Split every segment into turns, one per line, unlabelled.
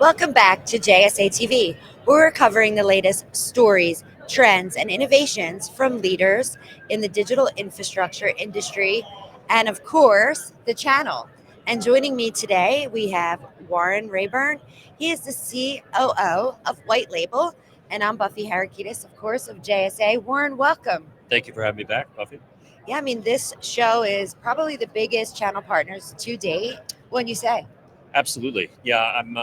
Welcome back to JSA TV, where we're covering the latest stories, trends, and innovations from leaders in the digital infrastructure industry and, of course, the channel. And joining me today, we have Warren Reyburn. He is the COO of White Label, and I'm Buffy Harakitis, of course, of JSA. Warren, welcome.
Thank you for having me back, Buffy.
Yeah, I mean, this show is probably the biggest channel partners to date. Wouldn't you say?
Absolutely. Yeah, I'm.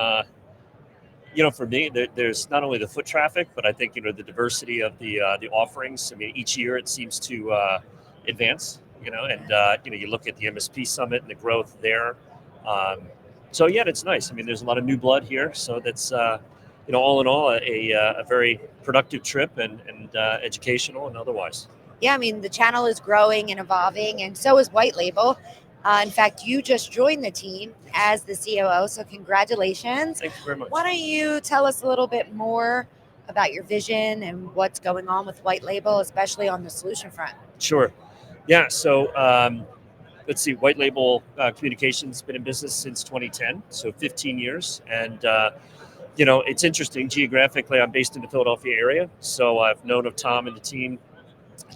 For me, there's not only the foot traffic, but I think the diversity of the offerings. I mean, each year it seems to advance. You look at the MSP Summit and the growth there. So yeah, it's nice. I mean, there's a lot of new blood here, so that's all in all a very productive trip and educational and otherwise.
Yeah, I mean, the channel is growing and evolving, and so is White Label. In fact, you just joined the team as the COO, so congratulations.
Thank you very much.
Why don't you tell us a little bit more about your vision and what's going on with White Label, especially on the solution front?
Sure. Yeah, so let's see, White Label Communications has been in business since 2010, so 15 years. And, it's interesting. Geographically, I'm based in the Philadelphia area, so I've known of Tom and the team,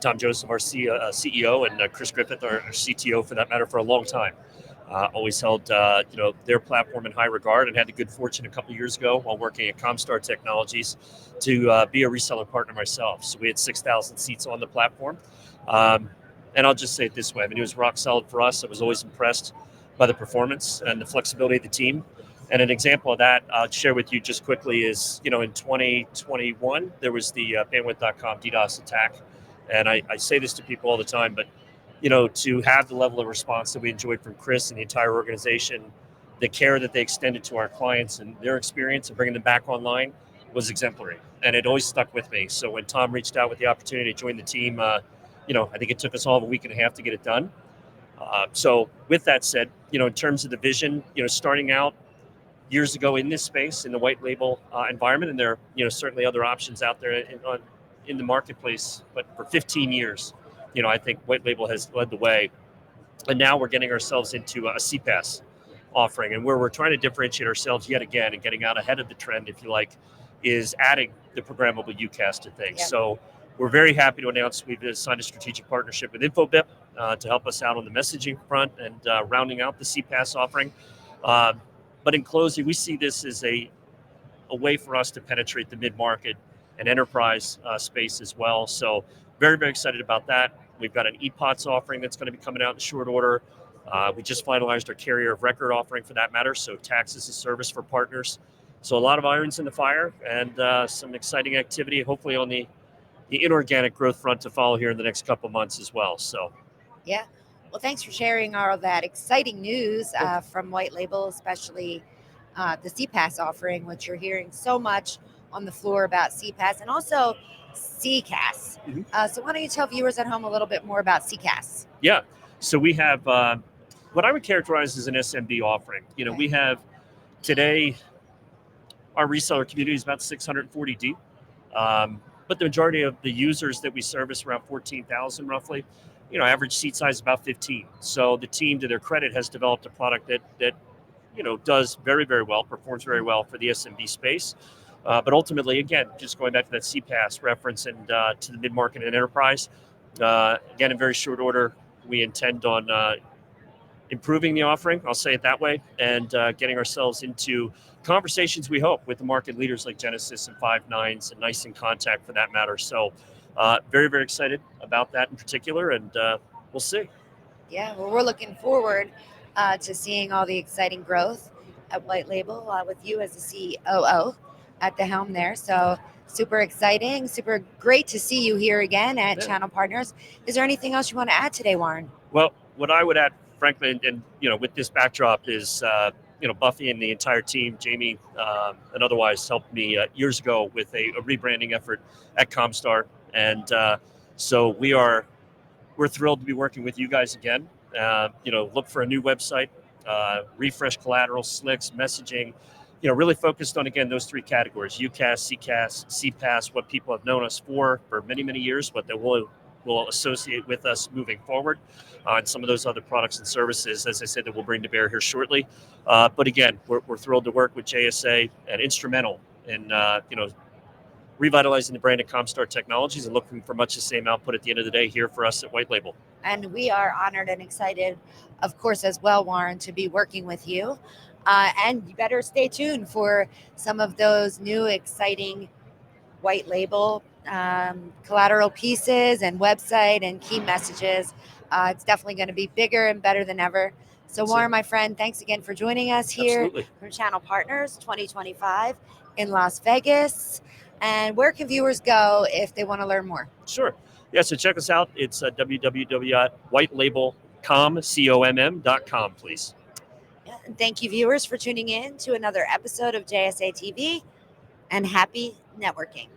Tom Joseph, our CEO, and Chris Griffith, our CTO, for that matter, for a long time. Always held, their platform in high regard, and had the good fortune a couple of years ago while working at Comstar Technologies to be a reseller partner myself. So we had 6,000 seats on the platform. And I'll just say it this way. I mean, it was rock solid for us. I was always impressed by the performance and the flexibility of the team. And an example of that I'll share with you just quickly is, in 2021, there was the bandwidth.com DDoS attack. And I say this to people all the time, but, to have the level of response that we enjoyed from Chris and the entire organization, the care that they extended to our clients and their experience of bringing them back online was exemplary. And it always stuck with me. So when Tom reached out with the opportunity to join the team, I think it took us all of a week and a half to get it done. So with that said, in terms of the vision, starting out years ago in this space, in the white label environment, and there are, certainly other options out there in the marketplace, but for 15 years, I think white label has led the way. And now we're getting ourselves into a CPaaS offering, and where we're trying to differentiate ourselves yet again and getting out ahead of the trend, if you like, is adding the programmable UCaaS to things.
Yeah.
So we're very happy to announce we've signed a strategic partnership with InfoBip to help us out on the messaging front and rounding out the CPaaS offering. But in closing, we see this as a way for us to penetrate the mid-market and enterprise space as well. So very, very excited about that. We've got an ePOTS offering that's going to be coming out in short order. We just finalized our carrier of record offering for that matter, so tax as a service for partners. So a lot of irons in the fire and some exciting activity, hopefully on the inorganic growth front to follow here in the next couple of months as well. So,
Yeah. Well, thanks for sharing all of that exciting news from White Label, especially the CPaaS offering, which you're hearing so much on the floor about CPaaS and also CCaaS.
Mhm.
So why don't you tell viewers at home a little bit more about CCaaS?
Yeah. So we have what I would characterize as an SMB offering. We have today, our reseller community is about 640 deep. But the majority of the users that we service, around 14,000 roughly, average seat size is about 15. So the team, to their credit, has developed a product that does very, very well, performs very well for the SMB space. But ultimately, again, just going back to that CPaaS reference and to the mid-market and enterprise, again, in very short order, we intend on improving the offering, I'll say it that way, and getting ourselves into conversations, we hope, with the market leaders like Genesys and Five9s and NICE and Contact for that matter. So very, very excited about that in particular, and we'll see.
Yeah, well, we're looking forward to seeing all the exciting growth at White Label with you as the COO at the helm there. So super exciting, super great to see you here again at Channel Partners. Is there anything else you want to add today, Warren?
Well, what I would add, frankly, and with this backdrop is, Buffy and the entire team, Jamie and otherwise, helped me years ago with a rebranding effort at Comstar. And so we're thrilled to be working with you guys again. Look for a new website, refresh collateral, slicks, messaging, really focused on, again, those three categories: UCaaS, CCaaS, CPaaS, what people have known us for many, many years, what they will will associate with us moving forward on some of those other products and services, as I said, that we'll bring to bear here shortly. But again, we're thrilled to work with JSA and instrumental in revitalizing the brand of Comstar Technologies and looking for much the same output at the end of the day here for us at White Label.
And we are honored and excited, of course, as well, Warren, to be working with you. And you better stay tuned for some of those new exciting White Label collateral pieces and website and key messages. It's definitely going to be bigger and better than ever. So, Warren, my friend, thanks again for joining us here from Channel Partners 2025 in Las Vegas. And where can viewers go if they want to learn more?
Sure. Yeah, so check us out. It's www.whitelabelcom.com, please.
Yeah, and thank you, viewers, for tuning in to another episode of JSA TV, and happy networking.